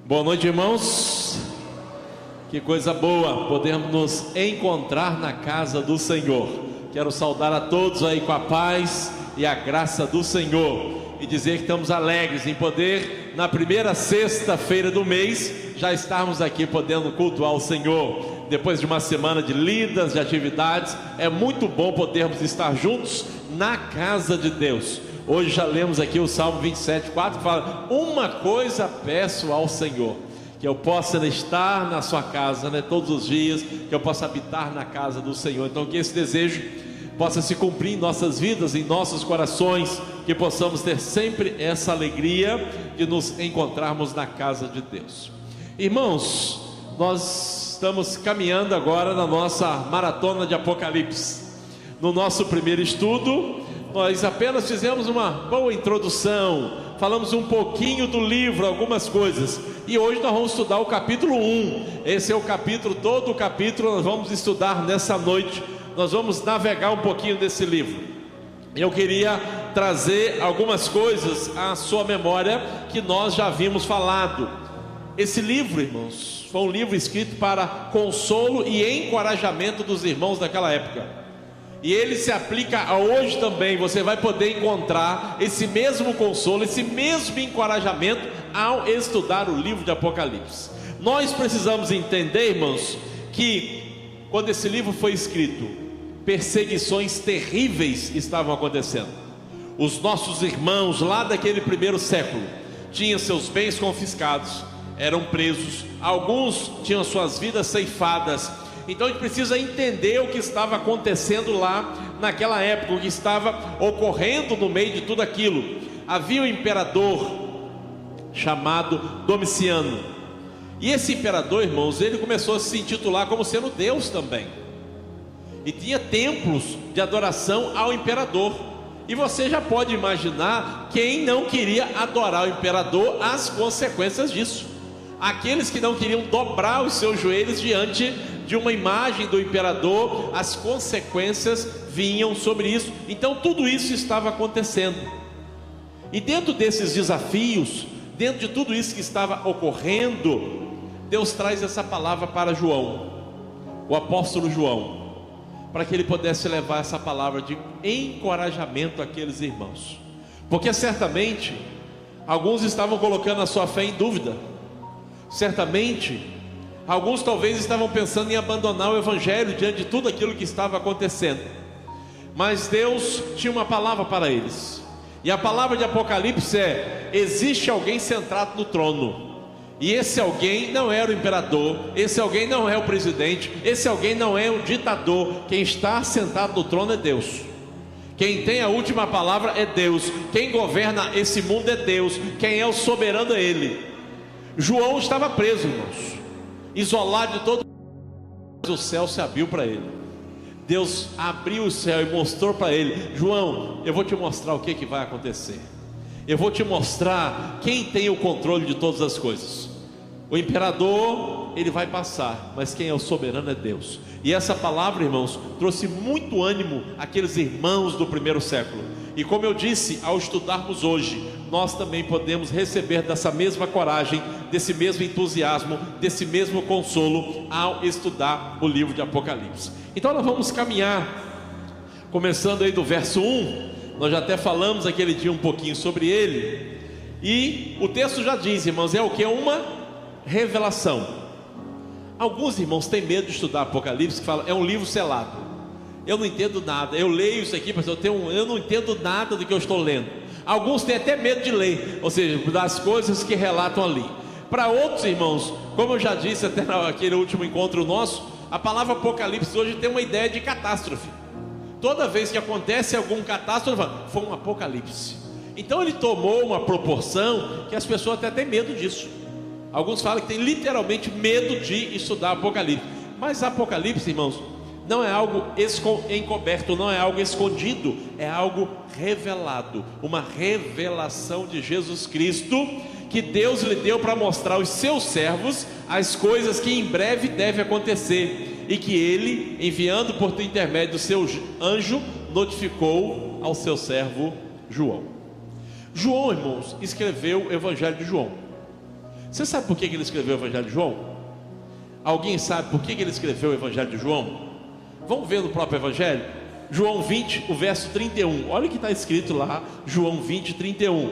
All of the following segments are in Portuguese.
Boa noite, irmãos. Que coisa boa podermos nos encontrar na casa do Senhor. Quero saudar a todos aí com a paz e a graça do Senhor e dizer que estamos alegres em poder, na primeira sexta-feira do mês, já estarmos aqui podendo cultuar o Senhor. Depois de uma semana de lidas, de atividades, é muito bom podermos estar juntos na casa de Deus. Hoje já lemos aqui o Salmo 27:4, que fala: uma coisa peço ao Senhor, que eu possa estar na sua casa, todos os dias, que eu possa habitar na casa do Senhor. Então que esse desejo possa se cumprir em nossas vidas, em nossos corações, que possamos ter sempre essa alegria de nos encontrarmos na casa de Deus. Irmãos, nós estamos caminhando agora na nossa maratona de Apocalipse. No nosso primeiro estudo, nós apenas fizemos uma boa introdução, falamos um pouquinho do livro, algumas coisas, e hoje nós vamos estudar o capítulo 1. Esse é o capítulo, todo o capítulo nós vamos estudar nessa noite. Nós vamos navegar um pouquinho desse livro. Eu queria trazer algumas coisas à sua memória que nós já havíamos falado. Esse livro, irmãos, foi um livro escrito para consolo e encorajamento dos irmãos daquela época. E ele se aplica a hoje também. Você vai poder encontrar esse mesmo consolo, esse mesmo encorajamento ao estudar o livro de Apocalipse. Nós precisamos entender, irmãos, que quando esse livro foi escrito, perseguições terríveis estavam acontecendo. Os nossos irmãos lá daquele primeiro século tinham seus bens confiscados, eram presos, alguns tinham suas vidas ceifadas. Então a gente precisa entender o que estava acontecendo lá naquela época, o que estava ocorrendo no meio de tudo aquilo. Havia um imperador chamado Domiciano, e esse imperador, irmãos, ele começou a se intitular como sendo Deus também, e tinha templos de adoração ao imperador. E você já pode imaginar quem não queria adorar o imperador, as consequências disso. Aqueles que não queriam dobrar os seus joelhos diante de uma imagem do imperador, as consequências vinham sobre isso. Então tudo isso estava acontecendo. E dentro desses desafios, dentro de tudo isso que estava ocorrendo, Deus traz essa palavra para João, o apóstolo João, para que ele pudesse levar essa palavra de encorajamento àqueles irmãos. Porque certamente alguns estavam colocando a sua fé em dúvida. Certamente alguns talvez estavam pensando em abandonar o evangelho diante de tudo aquilo que estava acontecendo. Mas Deus tinha uma palavra para eles. E a palavra de Apocalipse é: existe alguém sentado no trono. E esse alguém não era o imperador, esse alguém não é o presidente, esse alguém não é o ditador. Quem está sentado no trono é Deus. Quem tem a última palavra é Deus. Quem governa esse mundo é Deus. Quem é o soberano é Ele. João estava preso, irmãos, isolado de todo mundo. O céu se abriu para ele. Deus abriu o céu e mostrou para ele: João, eu vou te mostrar o que vai acontecer. Eu vou te mostrar quem tem o controle de todas as coisas. O imperador, ele vai passar, mas quem é o soberano é Deus. E essa palavra, irmãos, trouxe muito ânimo àqueles irmãos do primeiro século. E como eu disse, ao estudarmos hoje, nós também podemos receber dessa mesma coragem, desse mesmo entusiasmo, desse mesmo consolo ao estudar o livro de Apocalipse. Então nós vamos caminhar, começando aí do verso 1. Nós já até falamos aquele dia um pouquinho sobre ele. E o texto já diz, irmãos, é o que? É uma revelação. Alguns irmãos têm medo de estudar Apocalipse, que falam: é um livro selado. Eu não entendo nada. Eu leio isso aqui, mas eu não entendo nada do que eu estou lendo. Alguns têm até medo de ler, ou seja, das coisas que relatam ali. Para outros irmãos, como eu já disse até naquele último encontro nosso, a palavra Apocalipse hoje tem uma ideia de catástrofe. Toda vez que acontece algum catástrofe, foi um apocalipse. Então ele tomou uma proporção que as pessoas até têm medo disso. Alguns falam que tem literalmente medo de estudar Apocalipse. Mas Apocalipse, irmãos, não é algo encoberto, não é algo escondido, é algo revelado. Uma revelação de Jesus Cristo, que Deus lhe deu para mostrar aos seus servos as coisas que em breve devem acontecer, e que ele, enviando por intermédio do seu anjo, notificou ao seu servo João. João, irmãos, escreveu o Evangelho de João. Você sabe por que ele escreveu o Evangelho de João? Alguém sabe por que ele escreveu o Evangelho de João? Vamos ver no próprio Evangelho? João 20, o verso 31. Olha o que está escrito lá, João 20, 31.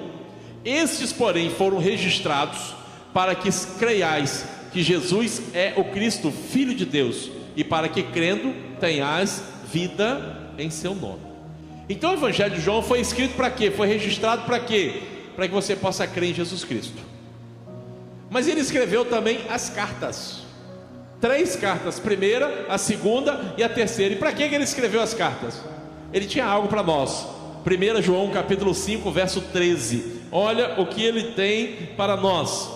Estes, porém, foram registrados para que creiais que Jesus é o Cristo, Filho de Deus, e para que, crendo, tenhais vida em seu nome. Então o Evangelho de João foi escrito para quê? Foi registrado para quê? Para que você possa crer em Jesus Cristo. Mas ele escreveu também as cartas. 3 cartas, a primeira, a segunda e a terceira. E para que ele escreveu as cartas? Ele tinha algo para nós. 1 João capítulo 5, verso 13. Olha o que ele tem para nós.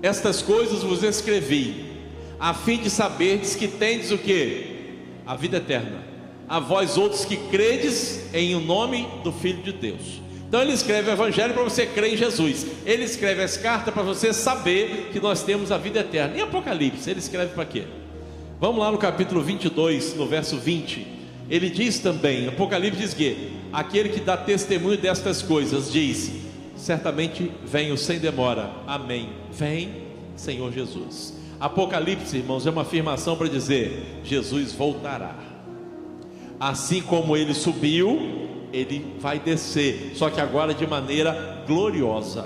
Estas coisas vos escrevi, a fim de saberdes que tendes o quê? A vida eterna. A vós outros que credes em o nome do Filho de Deus. Então ele escreve o Evangelho para você crer em Jesus. Ele escreve as cartas para você saber que nós temos a vida eterna. E Apocalipse, ele escreve para quê? Vamos lá no capítulo 22, no verso 20. Ele diz também, Apocalipse diz que aquele que dá testemunho destas coisas diz: certamente venho sem demora. Amém. Vem, Senhor Jesus. Apocalipse, irmãos, é uma afirmação para dizer: Jesus voltará. Assim como ele subiu, ele vai descer, só que agora de maneira gloriosa,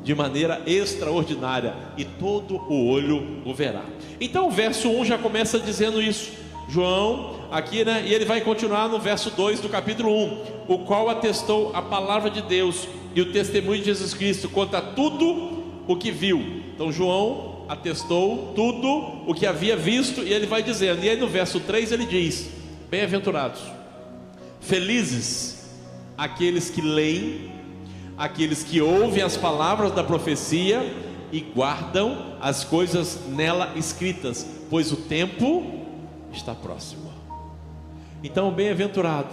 de maneira extraordinária, e todo o olho o verá. Então o verso 1 já começa dizendo isso, João aqui, né? E ele vai continuar no verso 2 do capítulo 1, o qual atestou a palavra de Deus e o testemunho de Jesus Cristo quanto a tudo o que viu. Então João atestou tudo o que havia visto, e ele vai dizendo, e aí no verso 3 ele diz: bem-aventurados, felizes aqueles que leem, aqueles que ouvem as palavras da profecia e guardam as coisas nela escritas, pois o tempo está próximo. Então, bem-aventurado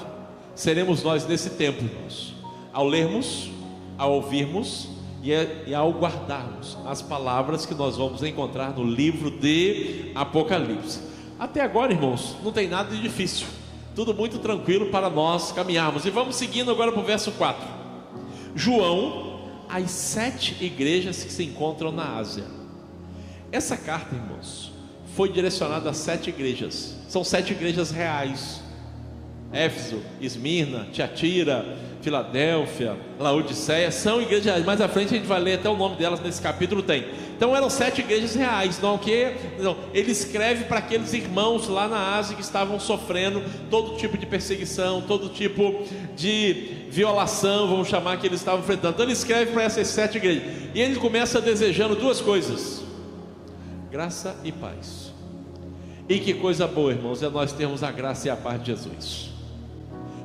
seremos nós nesse tempo, irmãos, ao lermos, ao ouvirmos e ao guardarmos as palavras que nós vamos encontrar no livro de Apocalipse. Até agora, irmãos, não tem nada de difícil, tudo muito tranquilo para nós caminharmos. E vamos seguindo agora para o verso 4. João, as 7 igrejas que se encontram na Ásia. Essa carta, irmãos, foi direcionada a 7 igrejas. São 7 igrejas reais: Éfeso, Esmirna, Tiatira, Filadélfia, Laodiceia. São igrejas reais. Mais à frente a gente vai ler até o nome delas, nesse capítulo tem. Então eram 7 igrejas reais. Não, ele escreve para aqueles irmãos lá na Ásia que estavam sofrendo todo tipo de perseguição, todo tipo de violação, vamos chamar, que eles estavam enfrentando. Então ele escreve para essas 7 igrejas, e ele começa desejando 2 coisas: graça e paz. E que coisa boa, irmãos, é nós termos a graça e a paz de Jesus.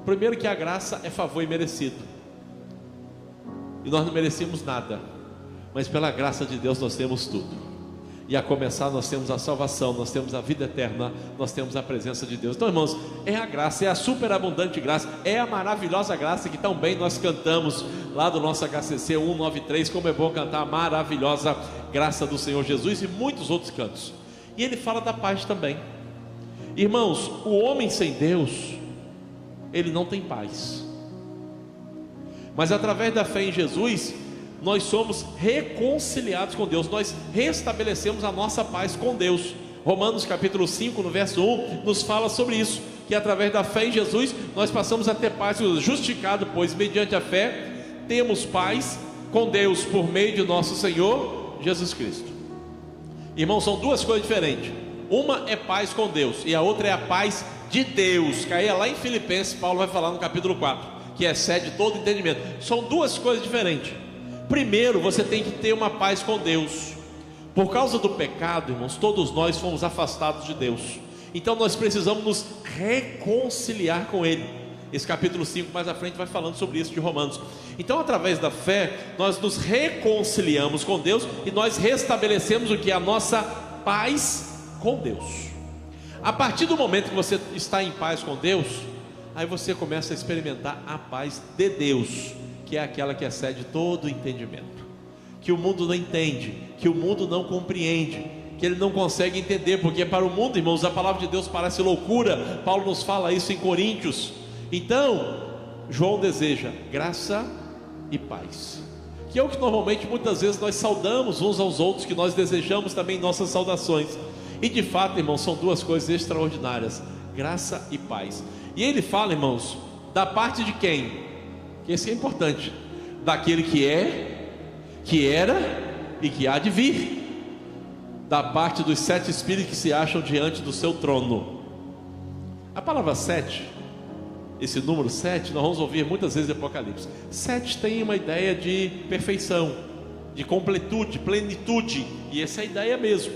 Primeiro, que a graça é favor imerecido, e nós não merecemos nada, mas pela graça de Deus nós temos tudo. E a começar, nós temos a salvação, nós temos a vida eterna, nós temos a presença de Deus. Então, irmãos, é a graça, é a superabundante graça, é a maravilhosa graça que tão bem nós cantamos lá do nosso HCC 193. Como é bom cantar a maravilhosa graça do Senhor Jesus, e muitos outros cantos. E ele fala da paz também. Irmãos, o homem sem Deus, ele não tem paz. Mas através da fé em Jesus, nós somos reconciliados com Deus, nós restabelecemos a nossa paz com Deus. Romanos capítulo 5, no verso 1, nos fala sobre isso, que através da fé em Jesus, nós passamos a ter paz, justificado, pois mediante a fé, temos paz com Deus, por meio de nosso Senhor Jesus Cristo. Irmãos, são 2 coisas diferentes. Uma é paz com Deus, e a outra é a paz de Deus, que aí é lá em Filipenses, Paulo vai falar no capítulo 4, que excede todo entendimento. São 2 coisas diferentes. Primeiro, você tem que ter uma paz com Deus. Por causa do pecado, irmãos, todos nós fomos afastados de Deus. Então nós precisamos nos reconciliar com Ele. Esse capítulo 5 mais à frente vai falando sobre isso, de Romanos. Então, através da fé, nós nos reconciliamos com Deus, e nós restabelecemos o que? A nossa paz com Deus. A partir do momento que você está em paz com Deus, aí você começa a experimentar a paz de Deus, que é aquela que excede todo o entendimento, que o mundo não entende, que o mundo não compreende, que ele não consegue entender, porque para o mundo, irmãos, a palavra de Deus parece loucura. Paulo nos fala isso em Coríntios. Então, João deseja graça e paz, que é o que normalmente muitas vezes nós saudamos uns aos outros, que nós desejamos também em nossas saudações. E de fato, irmãos, são duas coisas extraordinárias: graça e paz. E ele fala, irmãos, da parte de quem? Que esse é importante: daquele que é, que era e que há de vir, da parte dos 7 espíritos que se acham diante do seu trono. A palavra 7, esse número 7, nós vamos ouvir muitas vezes em Apocalipse. 7 tem uma ideia de perfeição, de completude, plenitude, e essa é a ideia mesmo.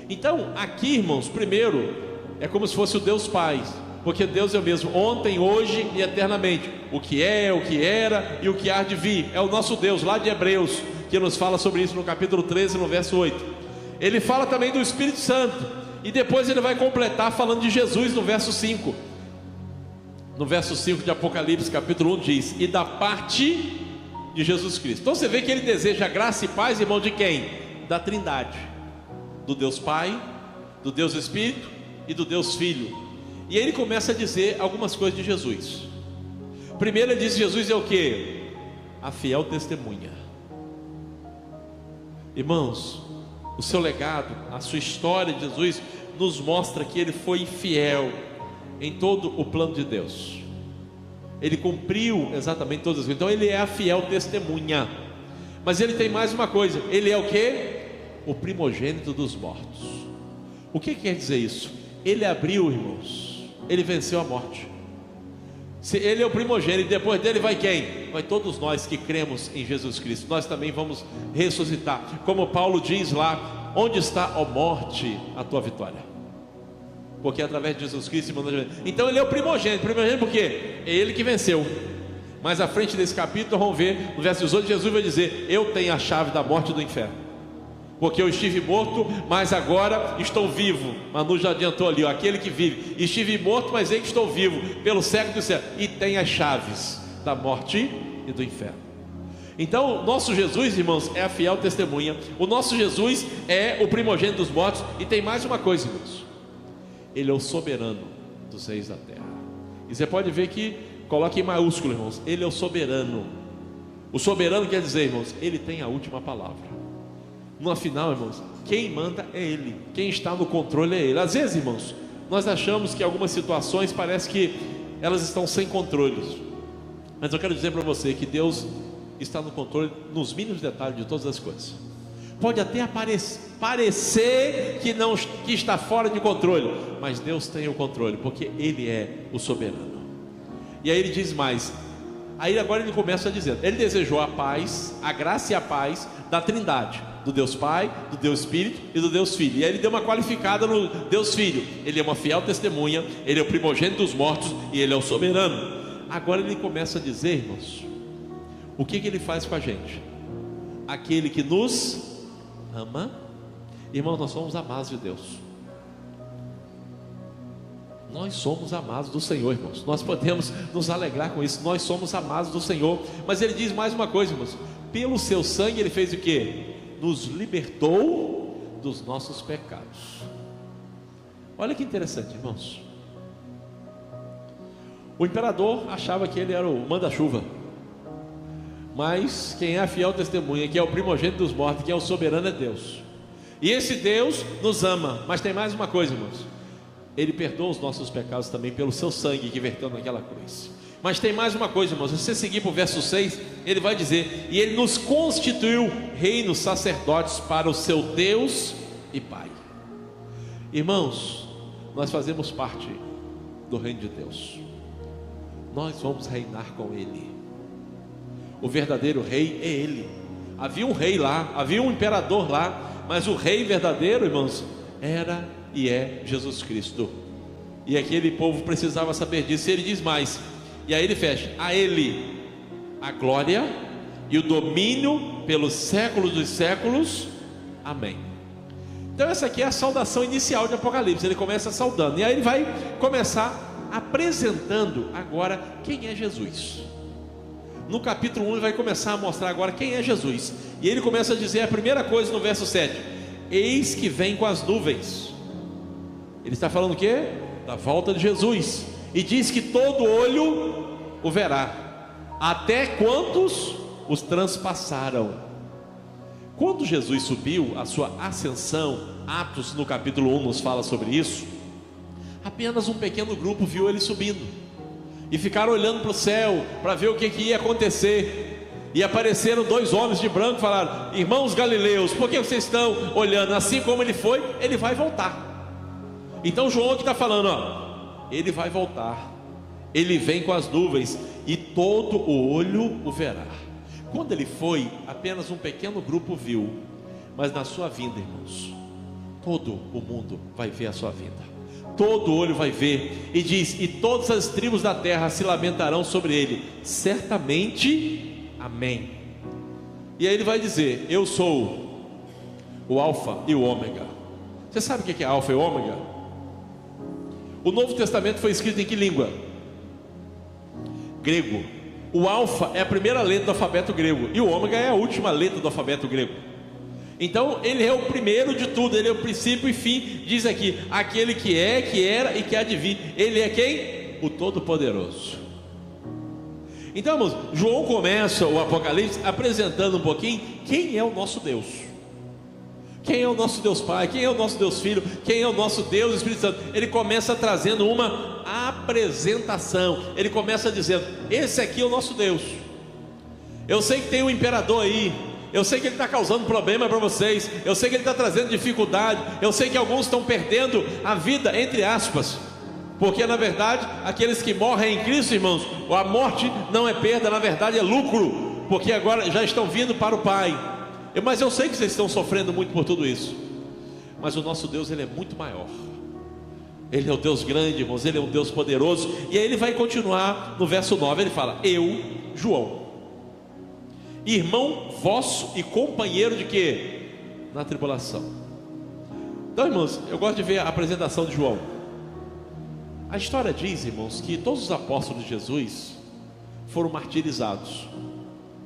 Então, aqui, irmãos, primeiro, é como se fosse o Deus Pai, porque Deus é o mesmo ontem, hoje e eternamente. O que é, o que era e o que há de vir. É o nosso Deus, lá de Hebreus, que nos fala sobre isso no capítulo 13, no verso 8. Ele fala também do Espírito Santo, e depois ele vai completar falando de Jesus no verso 5. No verso 5 de Apocalipse, capítulo 1, diz: e da parte de Jesus Cristo. Então você vê que ele deseja graça e paz, irmão, de quem? Da Trindade, do Deus Pai, do Deus Espírito e do Deus Filho. E aí ele começa a dizer algumas coisas de Jesus. Primeiro ele diz: Jesus é o que? A fiel testemunha. Irmãos, o seu legado, a sua história de Jesus nos mostra que ele foi fiel em todo o plano de Deus. Ele cumpriu exatamente todas as coisas. Então ele é a fiel testemunha. Mas ele tem mais uma coisa: ele é o que? O primogênito dos mortos. O que quer dizer isso? Ele abriu, irmãos, ele venceu a morte. Se ele é o primogênito, depois dele vai quem? Vai todos nós que cremos em Jesus Cristo. Nós também vamos ressuscitar. Como Paulo diz lá: onde está, ó morte, a tua vitória? Porque através de Jesus Cristo. Então ele é o primogênito. Primogênito por quê? É ele que venceu. Mais à frente desse capítulo vamos ver, no verso 18, Jesus vai dizer: eu tenho a chave da morte e do inferno. Porque eu estive morto, mas agora estou vivo. Manu já adiantou ali, ó, aquele que vive. Estive morto, mas eis que estou vivo, pelo século do céu. E tem as chaves da morte e do inferno. Então, o nosso Jesus, irmãos, é a fiel testemunha. O nosso Jesus é o primogênito dos mortos. E tem mais uma coisa, irmãos: ele é o soberano dos reis da terra. E você pode ver que, coloque em maiúsculo, irmãos, ele é o soberano. O soberano quer dizer, irmãos, ele tem a última palavra. No afinal, irmãos, quem manda é ele, quem está no controle é ele. Às vezes, irmãos, nós achamos que algumas situações parece que elas estão sem controle. Mas eu quero dizer para você que Deus está no controle nos mínimos detalhes de todas as coisas. Pode até parecer que está fora de controle, mas Deus tem o controle, porque Ele é o soberano. E aí ele diz mais. Aí agora ele começa a dizer: ele desejou a paz, a graça e a paz da Trindade, do Deus Pai, do Deus Espírito e do Deus Filho. E aí ele deu uma qualificada no Deus Filho: ele é uma fiel testemunha, ele é o primogênito dos mortos e ele é o soberano. Agora ele começa a dizer, irmãos, o que ele faz com a gente? Aquele que nos ama. Irmãos, nós somos amados de Deus. Nós somos amados do Senhor, irmãos. Nós podemos nos alegrar com isso. Nós somos amados do Senhor. Mas ele diz mais uma coisa, irmãos: pelo seu sangue ele fez o quê? Nos libertou dos nossos pecados. Olha que interessante, irmãos. O imperador achava que ele era o manda-chuva, mas quem é a fiel testemunha, que é o primogênito dos mortos, que é o soberano, é Deus. E esse Deus nos ama. Mas tem mais uma coisa, irmãos: ele perdoa os nossos pecados também pelo seu sangue que verteu naquela cruz. Mas tem mais uma coisa, irmãos. Se você seguir para o verso 6, ele vai dizer: e ele nos constituiu reinos, sacerdotes para o seu Deus e Pai. Irmãos, nós fazemos parte do reino de Deus. Nós vamos reinar com Ele. O verdadeiro rei é Ele. Havia um rei lá, havia um imperador lá, mas o rei verdadeiro, irmãos, era e é Jesus Cristo. E aquele povo precisava saber disso. Ele diz mais, e aí ele fecha: a Ele a glória e o domínio pelos séculos dos séculos. Amém. Então essa aqui é a saudação inicial de Apocalipse. Ele começa saudando, e aí ele vai começar apresentando agora quem é Jesus. No capítulo 1 ele vai começar a mostrar agora quem é Jesus. E ele começa a dizer a primeira coisa no verso 7: eis que vem com as nuvens. Ele está falando o quê? Da volta de Jesus. E diz que todo olho o verá. Até quantos? os transpassaram. Quando Jesus subiu, a sua ascensão, Atos no capítulo 1 nos fala sobre isso, apenas um pequeno grupo viu ele subindo, e ficaram olhando para o céu, para ver o que ia acontecer. E apareceram 2 homens de branco e falaram: irmãos galileus, por que vocês estão olhando? Assim como ele foi, ele vai voltar. Então João que está falando, ele vai voltar, ele vem com as nuvens, e todo o olho o verá. Quando ele foi, apenas um pequeno grupo viu, mas na sua vinda, irmãos, todo o mundo vai ver a sua vinda, todo olho vai ver. E diz: e todas as tribos da terra se lamentarão sobre ele, certamente. Amém. E aí ele vai dizer: eu sou o Alfa e o Ômega. Você sabe o que é Alfa e Ômega? O Novo Testamento foi escrito em que língua? Grego. O Alfa é a primeira letra do alfabeto grego, e o Ômega é a última letra do alfabeto grego. Então ele é o primeiro de tudo, ele é o princípio e fim. Diz aqui: aquele que é, que era e que há de vir. Ele é quem? O Todo-Poderoso. Então, irmãos, João começa o Apocalipse apresentando um pouquinho quem é o nosso Deus. Quem é o nosso Deus Pai, quem é o nosso Deus Filho, quem é o nosso Deus Espírito Santo. Ele começa trazendo uma apresentação. Ele começa dizendo: esse aqui é o nosso Deus. Eu sei que tem um imperador aí, eu sei que ele está causando problema para vocês, eu sei que ele está trazendo dificuldade, eu sei que alguns estão perdendo a vida, entre aspas, porque na verdade aqueles que morrem em Cristo, irmãos, a morte não é perda, na verdade é lucro, porque agora já estão vindo para o Pai. Mas eu sei que vocês estão sofrendo muito por tudo isso, mas o nosso Deus, ele é muito maior. Ele é o Deus grande, irmãos, ele é um Deus poderoso. E aí ele vai continuar no verso 9, ele fala: eu, João, irmão vosso e companheiro de quê? Na tribulação. Então, irmãos, eu gosto de ver a apresentação de João. A história diz, irmãos, que todos os apóstolos de Jesus foram martirizados,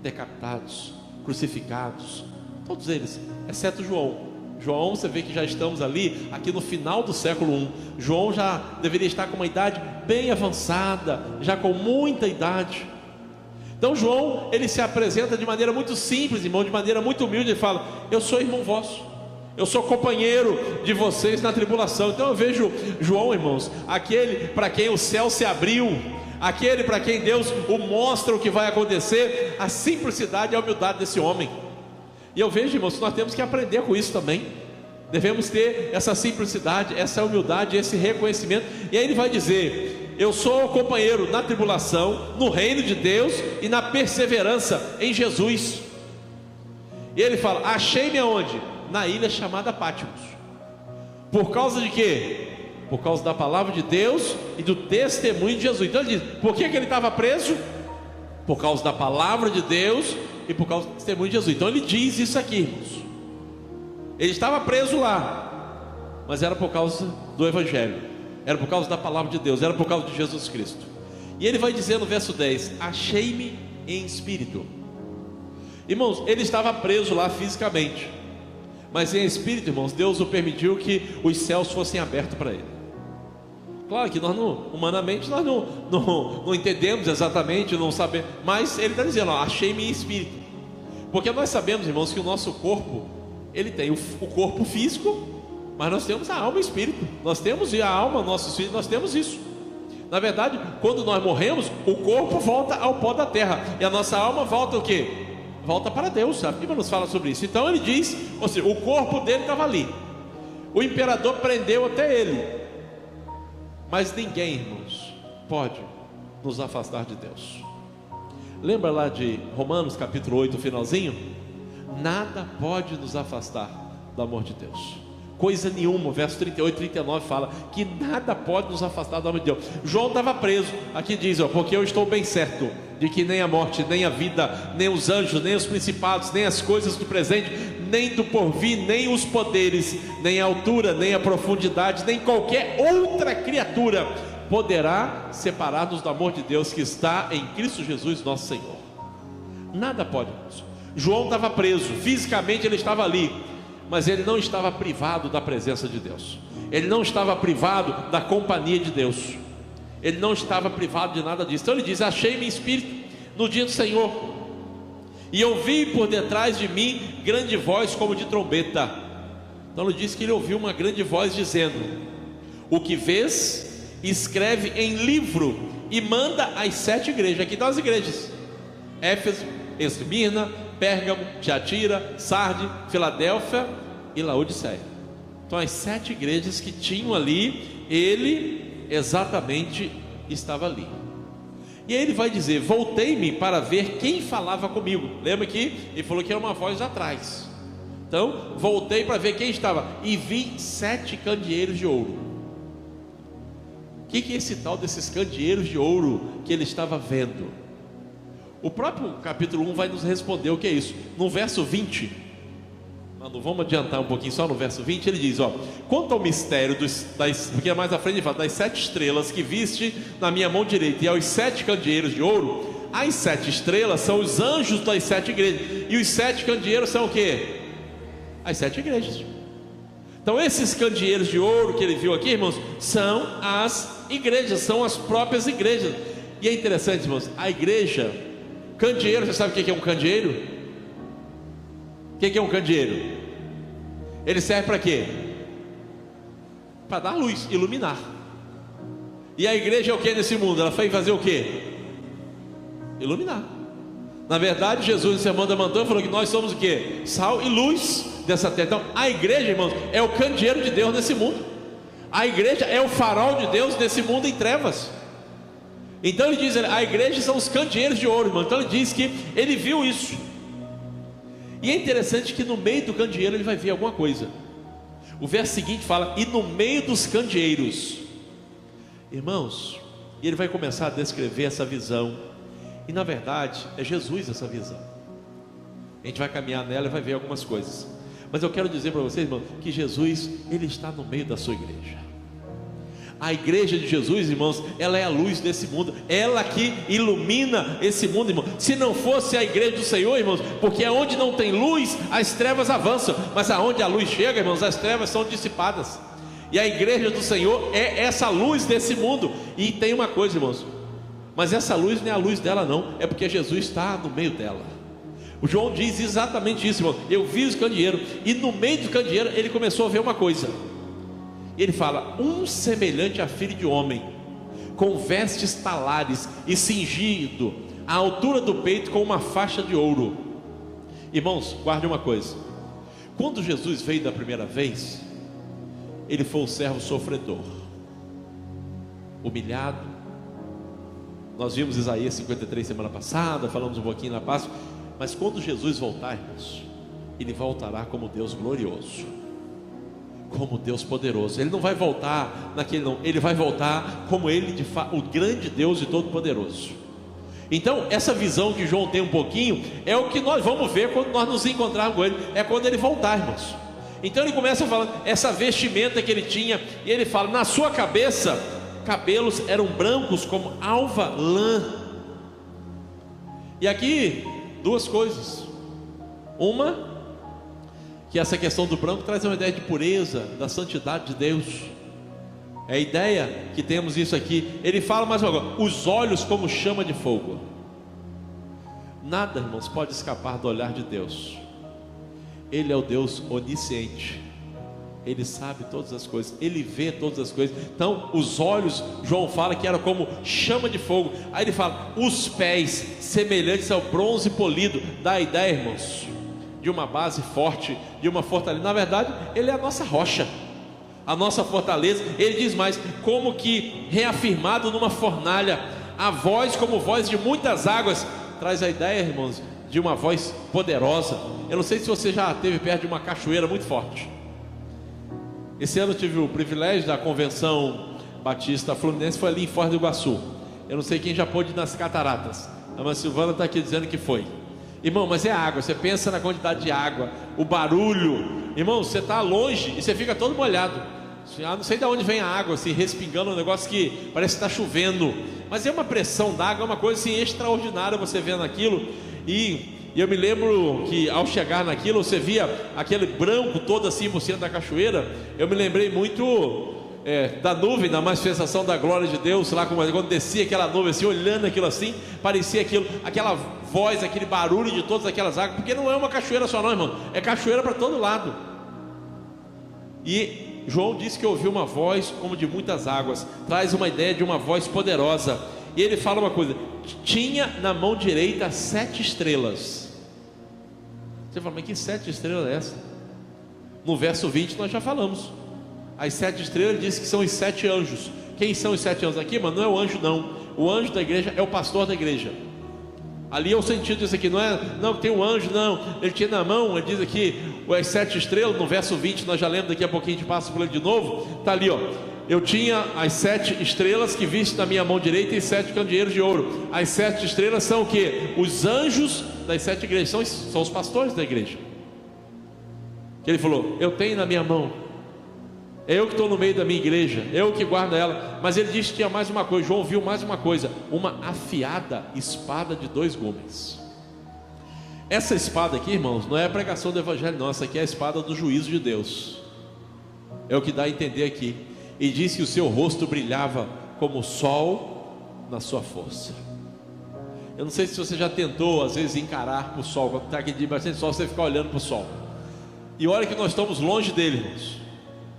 decapitados, crucificados, todos eles, exceto João. João, você vê que já estamos ali, aqui no final do século I. João já deveria estar com uma idade bem avançada, já com muita idade. Então João, ele se apresenta de maneira muito simples, irmão, de maneira muito humilde. Ele fala: eu sou irmão vosso, eu sou companheiro de vocês na tribulação. Então eu vejo João, irmãos, aquele para quem o céu se abriu, aquele para quem Deus o mostra o que vai acontecer, a simplicidade e a humildade desse homem. E eu vejo, irmãos, que nós temos que aprender com isso também. Devemos ter essa simplicidade, essa humildade, esse reconhecimento. E aí ele vai dizer: eu sou companheiro na tribulação, no reino de Deus e na perseverança em Jesus. E ele fala: achei-me aonde? Na ilha chamada Pátimos. Por causa de quê? Por causa da palavra de Deus e do testemunho de Jesus. Então ele diz: por que ele estava preso? Por causa da palavra de Deus e por causa do testemunho de Jesus. Então ele diz isso aqui, irmãos. Ele estava preso lá, mas era por causa do Evangelho, era por causa da palavra de Deus, era por causa de Jesus Cristo. E ele vai dizer no verso 10: achei-me em espírito. Irmãos, ele estava preso lá fisicamente, mas em espírito, irmãos, Deus o permitiu que os céus fossem abertos para ele. Claro que nós humanamente nós não entendemos exatamente, não sabemos, mas ele está dizendo: achei-me em espírito. Porque nós sabemos, irmãos, que o nosso corpo, ele tem o corpo físico, mas nós temos a alma e o espírito. Nós temos a alma, nosso espírito, nós temos isso. Na verdade, quando nós morremos, o corpo volta ao pó da terra, e a nossa alma volta o quê? Volta para Deus. A Bíblia nos fala sobre isso. Então ele diz, ou seja, o corpo dele estava ali, o imperador prendeu até ele, mas ninguém, irmãos, pode nos afastar de Deus. Lembra lá de Romanos capítulo 8, finalzinho? Nada pode nos afastar do amor de Deus, coisa nenhuma. Verso 38 e 39 fala que nada pode nos afastar do amor de Deus. João estava preso, aqui diz: porque eu estou bem certo de que nem a morte, nem a vida, nem os anjos, nem os principados, nem as coisas do presente, nem do porvir, nem os poderes, nem a altura, nem a profundidade, nem qualquer outra criatura poderá separar-nos do amor de Deus que está em Cristo Jesus nosso Senhor. Nada pode, irmãos. João estava preso, fisicamente ele estava ali, mas ele não estava privado da presença de Deus, ele não estava privado da companhia de Deus, ele não estava privado de nada disso. Então ele diz: achei-me em espírito no dia do Senhor. e ouvi por detrás de mim grande voz como de trombeta. Então ele diz que ele ouviu uma grande voz dizendo: o que vês, escreve em livro e manda às 7 igrejas. Aqui estão as igrejas: Éfeso, Esmirna, Pérgamo, Tiatira, Sarde, Filadélfia e Laodiceia. Então as 7 igrejas que tinham ali, ele exatamente estava ali. E aí ele vai dizer: voltei-me para ver quem falava comigo. Lembra que ele falou que era uma voz atrás. Então voltei para ver quem estava, e vi 7 candeeiros de ouro. O que é esse tal desses candeeiros de ouro que ele estava vendo? O próprio capítulo 1 vai nos responder o que é isso. No verso 20, vamos adiantar um pouquinho só no verso 20, ele diz: quanto ao mistério porque mais à frente ele fala das 7 estrelas que viste na minha mão direita e aos 7 candeeiros de ouro. As 7 estrelas são os anjos das 7 igrejas, e os 7 candeeiros são o que? As 7 igrejas. Então esses candeeiros de ouro que ele viu aqui, irmãos, são as igrejas, são as próprias igrejas. E é interessante, irmãos, a igreja, candeeiro, você sabe o que é um candeeiro? O que é um candeeiro? Ele serve para quê? Para dar luz, iluminar. E a igreja é o que nesse mundo? Ela foi fazer o que? Iluminar. Na verdade, Jesus, no sermão da montanha, falou que nós somos o que? Sal e luz dessa terra. Então a igreja, irmãos, é o candeeiro de Deus nesse mundo. A igreja é o farol de Deus nesse mundo em trevas. Então ele diz: a igreja são os candeeiros de ouro, irmão. Então ele diz que ele viu isso. E é interessante que no meio do candeeiro ele vai ver alguma coisa. O verso seguinte fala: e no meio dos candeeiros, irmãos, e ele vai começar a descrever essa visão. E na verdade é Jesus essa visão. A gente vai caminhar nela e vai ver algumas coisas. Mas eu quero dizer para vocês, irmão, que Jesus, ele está no meio da sua igreja. A igreja de Jesus, irmãos, ela é a luz desse mundo, ela que ilumina esse mundo, irmão. Se não fosse a igreja do Senhor, irmãos, porque aonde não tem luz, as trevas avançam, mas aonde a luz chega, irmãos, as trevas são dissipadas. E a igreja do Senhor é essa luz desse mundo. E tem uma coisa, irmãos, mas essa luz não é a luz dela não, é porque Jesus está no meio dela. O João diz exatamente isso, irmão. Eu vi os candeeiros, e no meio do candeeiro ele começou a ver uma coisa. Ele fala: um semelhante a filho de homem, com vestes talares e cingido à altura do peito com uma faixa de ouro. Irmãos, guarde uma coisa: quando Jesus veio da primeira vez, ele foi o servo sofredor, humilhado. Nós vimos Isaías 53 semana passada, falamos um pouquinho na Páscoa. Mas quando Jesus voltar, irmãos, ele voltará como Deus glorioso, como Deus poderoso. Ele não vai voltar naquele não, ele vai voltar como ele de fato, o grande Deus e todo poderoso. Então essa visão que João tem um pouquinho é o que nós vamos ver quando nós nos encontrarmos com ele. É quando ele voltar, irmãos. Então ele começa falando essa vestimenta que ele tinha, e ele fala: na sua cabeça cabelos eram brancos como alva lã. E aqui duas coisas. Uma, que essa questão do branco traz uma ideia de pureza, da santidade de Deus. É a ideia que temos isso aqui. Ele fala mais agora: os olhos como chama de fogo. Nada, irmãos, pode escapar do olhar de Deus. Ele é o Deus onisciente. Ele sabe todas as coisas, ele vê todas as coisas. Então os olhos, João fala que era como chama de fogo. Aí ele fala: os pés semelhantes ao bronze polido. Dá a ideia, irmãos, de uma base forte, de uma fortaleza. Na verdade ele é a nossa rocha, a nossa fortaleza. Ele diz mais: como que reafirmado numa fornalha. A voz como voz de muitas águas. Traz a ideia, irmãos, de uma voz poderosa. Eu não sei se você já esteve perto de uma cachoeira muito forte. Esse ano eu tive o privilégio da Convenção Batista Fluminense, foi ali em Foz do Iguaçu. Eu não sei quem já pôde ir nas cataratas. A irmã Silvana está aqui dizendo que foi. Irmão, mas é água, você pensa na quantidade de água, o barulho. Irmão, você está longe e você fica todo molhado. Não sei de onde vem a água, assim, respingando, um negócio que parece que está chovendo. Mas é uma pressão d'água, é uma coisa assim extraordinária você vendo aquilo. E eu me lembro que ao chegar naquilo, você via aquele branco todo assim por cima da cachoeira. Eu me lembrei muito da nuvem, da manifestação da glória de Deus lá, quando descia aquela nuvem assim, olhando aquilo assim, parecia aquilo, aquela voz, aquele barulho de todas aquelas águas, porque não é uma cachoeira só não, irmão, é cachoeira para todo lado. E João disse que ouviu uma voz como de muitas águas, traz uma ideia de uma voz poderosa. E ele fala uma coisa: tinha na mão direita 7 estrelas. Você fala, mas que 7 estrelas é essa? No verso 20 nós já falamos. As 7 estrelas, ele diz que são os 7 anjos. Quem são os 7 anjos aqui, mano? Não é o anjo não. O anjo da igreja é o pastor da igreja. Ali é o sentido disso aqui, não é, não, tem um anjo, não. Ele tinha na mão, ele diz aqui, as 7 estrelas, no verso 20, nós já lemos, daqui a pouquinho a gente passa por ele de novo. Está ali, ó. Eu tinha as 7 estrelas que viste na minha mão direita e 7 candeeiros de ouro. As 7 estrelas são o que? Os anjos das 7 igrejas, são os pastores da igreja. Ele falou, eu tenho na minha mão. É eu que estou no meio da minha igreja, eu que guardo ela. Mas ele disse que tinha mais uma coisa. João viu mais uma coisa: uma afiada espada de 2 gumes. Essa espada aqui, irmãos, não é a pregação do evangelho não. Essa aqui é a espada do juízo de Deus. É o que dá a entender aqui. E disse que o seu rosto brilhava como o sol na sua força. Eu não sei se você já tentou às vezes encarar para o sol. Quando está aqui de bastante sol, você fica olhando para o sol. E olha que nós estamos longe dele, irmãos.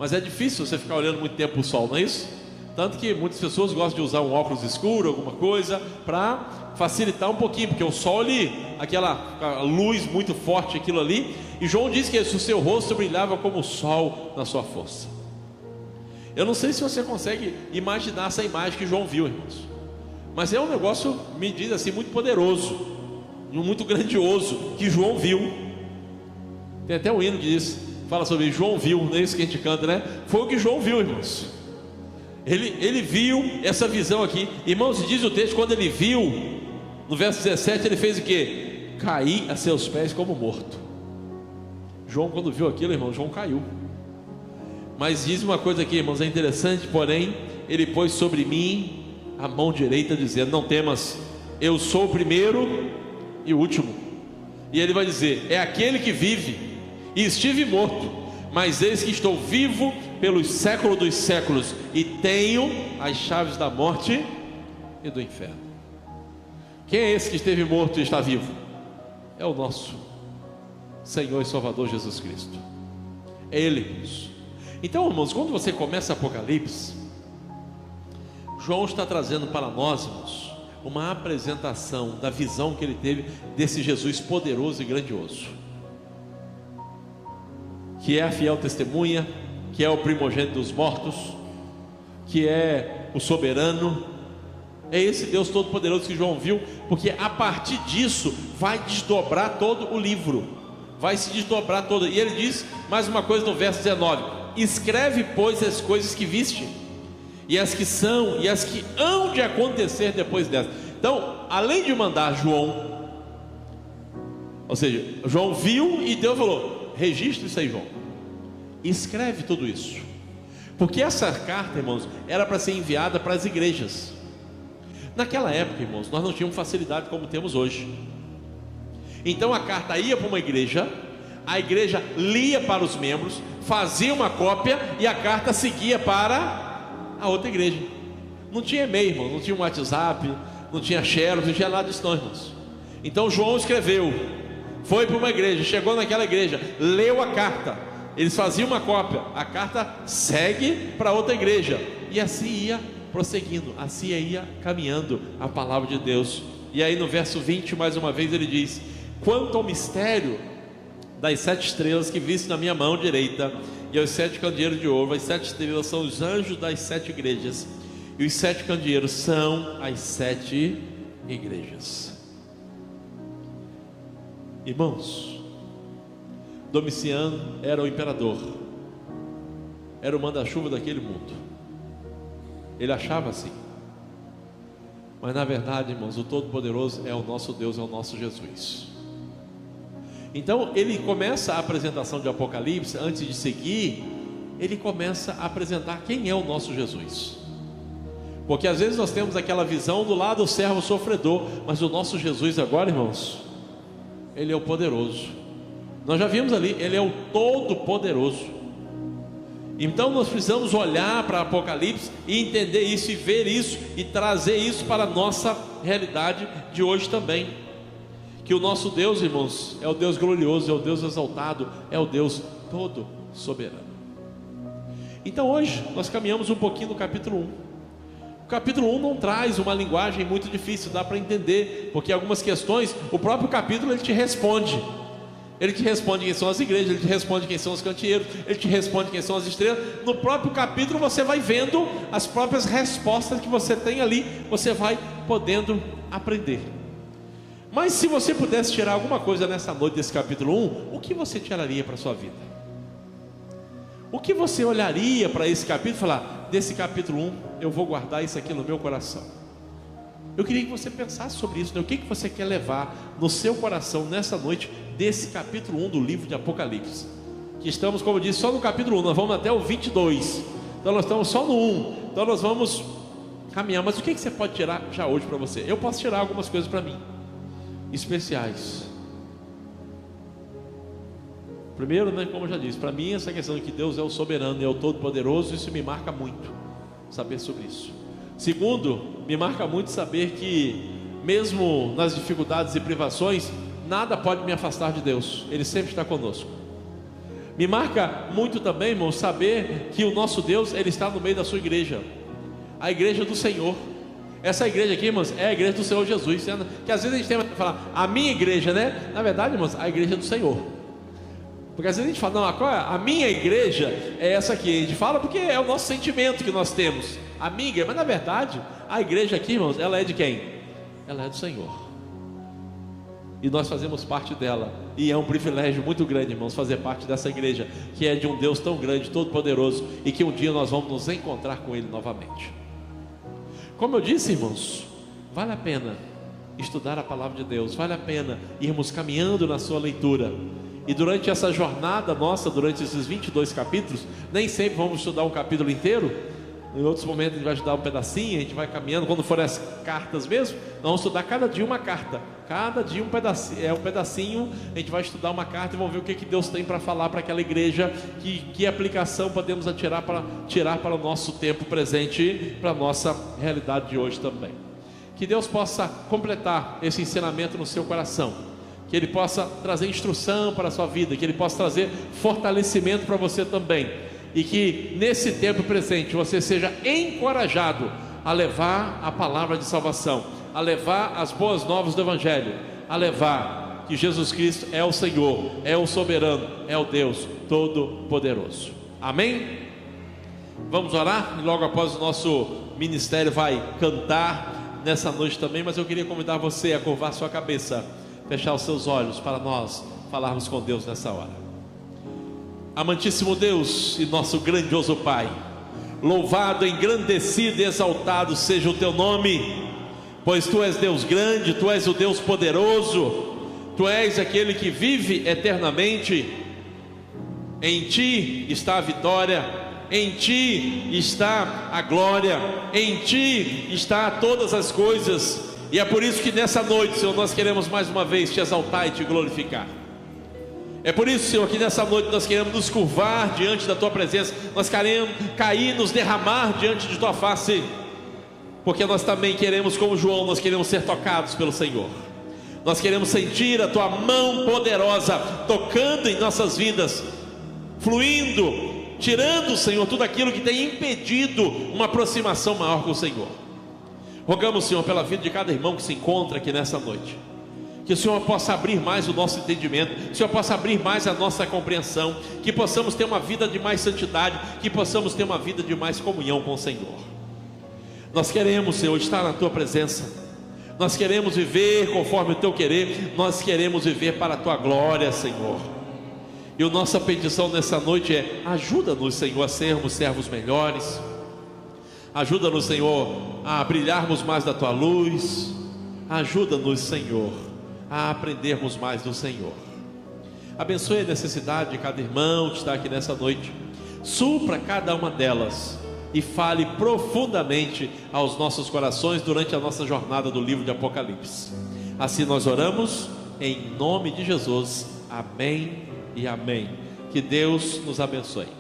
Mas é difícil você ficar olhando muito tempo para o sol, não é isso? Tanto que muitas pessoas gostam de usar um óculos escuro, alguma coisa, para facilitar um pouquinho, porque o sol ali, aquela luz muito forte, aquilo ali. E João diz que o seu rosto brilhava como o sol na sua força. Eu não sei se você consegue imaginar essa imagem que João viu, irmãos, mas é um negócio, me diz assim, muito poderoso, muito grandioso, que João viu. Tem até um hino que diz, fala sobre João viu, não é isso que a gente canta, né? Foi o que João viu, irmãos. Ele viu essa visão aqui, irmãos. Diz o texto, quando ele viu, no verso 17, ele fez o que? Cair a seus pés como morto. João, quando viu aquilo, irmão, João caiu. Mas diz uma coisa aqui, irmãos, é interessante. Porém, ele pôs sobre mim a mão direita, dizendo, não temas, eu sou o primeiro e o último. E ele vai dizer, é aquele que vive. E estive morto, mas eis que estou vivo pelos séculos dos séculos, e tenho as chaves da morte e do inferno. Quem é esse que esteve morto e está vivo? É o nosso Senhor e Salvador Jesus Cristo. É Ele, irmãos. Então, irmãos, quando você começa Apocalipse, João está trazendo para nós, irmãos, uma apresentação da visão que ele teve desse Jesus poderoso e grandioso, que é a fiel testemunha, que é o primogênito dos mortos, que é o soberano. É esse Deus todo-poderoso que João viu, porque a partir disso vai desdobrar todo o livro, vai se desdobrar todo. E ele diz mais uma coisa no verso 19: escreve, pois, as coisas que viste, e as que são, e as que hão de acontecer depois dessas. Então, além de mandar João, ou seja, João viu e Deus falou, registra isso aí, João, escreve tudo isso, porque essa carta, irmãos, era para ser enviada para as igrejas. Naquela época, irmãos, nós não tínhamos facilidade como temos hoje. Então a carta ia para uma igreja, a igreja lia para os membros, fazia uma cópia e a carta seguia para a outra igreja. Não tinha e-mail, irmão, não tinha um WhatsApp, não tinha Xerox, não tinha nada disso não, irmãos. Então João escreveu, foi para uma igreja, chegou naquela igreja, leu a carta, eles faziam uma cópia, a carta segue para outra igreja, e assim ia prosseguindo, assim ia caminhando a palavra de Deus. E aí no verso 20, mais uma vez ele diz, quanto ao mistério das 7 estrelas que viste na minha mão direita, e aos 7 candeeiros de ouro, as 7 estrelas são os anjos das 7 igrejas, e os 7 candeeiros são as 7 igrejas. Irmãos, Domiciano era o imperador, era o manda-chuva daquele mundo. Ele achava assim, mas na verdade, irmãos, o Todo-Poderoso é o nosso Deus, é o nosso Jesus. Então ele começa a apresentação de Apocalipse, antes de seguir, ele começa a apresentar quem é o nosso Jesus. Porque às vezes nós temos aquela visão do lado do servo sofredor, mas o nosso Jesus agora, irmãos, ele é o poderoso. Nós já vimos ali, ele é o Todo-Poderoso. Então nós precisamos olhar para Apocalipse e entender isso, e ver isso, e trazer isso para a nossa realidade de hoje também. que o nosso Deus, irmãos, é o Deus glorioso, é o Deus exaltado, é o Deus todo soberano. Então hoje nós caminhamos um pouquinho no capítulo 1. O capítulo 1 não traz uma linguagem muito difícil, dá para entender, porque algumas questões, o próprio capítulo ele te responde. Ele te responde quem são as igrejas, ele te responde quem são os candeeiros, ele te responde quem são as estrelas. No próprio capítulo você vai vendo as próprias respostas que você tem ali, você vai podendo aprender. Mas se você pudesse tirar alguma coisa nessa noite desse capítulo 1, o que você tiraria para a sua vida? O que você olharia para esse capítulo e falar, desse capítulo 1, eu vou guardar isso aqui no meu coração? Eu queria que você pensasse sobre isso, né? O que você quer levar no seu coração nessa noite desse capítulo 1 do livro de Apocalipse? Que estamos, como eu disse, só no capítulo 1, nós vamos até o 22. Então nós estamos só no 1. Então nós vamos caminhar. Mas o que você pode tirar já hoje para você? Eu posso tirar algumas coisas para mim, especiais. Primeiro, né, como eu já disse, para mim essa questão de que Deus é o soberano e é o todo-poderoso, isso me marca muito, saber sobre isso. Segundo, me marca muito saber que mesmo nas dificuldades e privações, nada pode me afastar de Deus, Ele sempre está conosco. Me marca muito também, irmão, saber que o nosso Deus, Ele está no meio da sua igreja, a igreja do Senhor. Essa igreja aqui, irmãos, é a igreja do Senhor Jesus, que às vezes a gente tem que falar, a minha igreja, né? Na verdade, irmãos, a igreja do Senhor. Porque às vezes a gente fala, não, a minha igreja é essa aqui. A gente fala porque é o nosso sentimento que nós temos, a minha igreja. Mas na verdade, a igreja aqui, irmãos, ela é de quem? Ela é do Senhor. E nós fazemos parte dela. E é um privilégio muito grande, irmãos, fazer parte dessa igreja, que é de um Deus tão grande, todo poderoso, e que um dia nós vamos nos encontrar com Ele novamente. Como eu disse, irmãos, vale a pena estudar a palavra de Deus, vale a pena irmos caminhando na sua leitura. E durante essa jornada nossa, durante esses 22 capítulos, nem sempre vamos estudar um capítulo inteiro. Em outros momentos a gente vai estudar um pedacinho, a gente vai caminhando. Quando for as cartas mesmo, nós vamos estudar cada dia uma carta. Cada dia um pedacinho, a gente vai estudar uma carta e vamos ver o que Deus tem para falar para aquela igreja. Que aplicação podemos tirar para o nosso tempo presente, para a nossa realidade de hoje também. Que Deus possa completar esse ensinamento no seu coração. Que Ele possa trazer instrução para a sua vida, que Ele possa trazer fortalecimento para você também, e que nesse tempo presente você seja encorajado a levar a palavra de salvação, a levar as boas novas do Evangelho, a levar que Jesus Cristo é o Senhor, é o soberano, é o Deus todo-poderoso. Amém? Vamos orar e logo após o nosso ministério vai cantar nessa noite também, mas eu queria convidar você a curvar sua cabeça, fechar os seus olhos para nós falarmos com Deus nessa hora. Amantíssimo Deus e nosso grandioso Pai, louvado, engrandecido e exaltado seja o Teu nome, pois Tu és Deus grande, Tu és o Deus poderoso, Tu és aquele que vive eternamente. Em Ti está a vitória, em Ti está a glória, em Ti está todas as coisas. E é por isso que nessa noite, Senhor, nós queremos mais uma vez Te exaltar e Te glorificar. É por isso, Senhor, que nessa noite nós queremos nos curvar diante da Tua presença. Nós queremos cair, nos derramar diante de Tua face, porque nós também queremos, como João, nós queremos ser tocados pelo Senhor. Nós queremos sentir a Tua mão poderosa tocando em nossas vidas, fluindo, tirando, Senhor, tudo aquilo que tem impedido uma aproximação maior com o Senhor. Rogamos, Senhor, pela vida de cada irmão que se encontra aqui nessa noite, que o Senhor possa abrir mais o nosso entendimento, que o Senhor possa abrir mais a nossa compreensão, que possamos ter uma vida de mais santidade, que possamos ter uma vida de mais comunhão com o Senhor. Nós queremos, Senhor, estar na Tua presença, nós queremos viver conforme o Teu querer, nós queremos viver para a Tua glória, Senhor. E a nossa petição nessa noite é: ajuda-nos, Senhor, a sermos servos melhores. Ajuda-nos, Senhor, a brilharmos mais da Tua luz. Ajuda-nos, Senhor, a aprendermos mais do Senhor. Abençoe a necessidade de cada irmão que está aqui nessa noite. Supra cada uma delas e fale profundamente aos nossos corações durante a nossa jornada do livro de Apocalipse. Assim nós oramos em nome de Jesus. Amém e amém. Que Deus nos abençoe.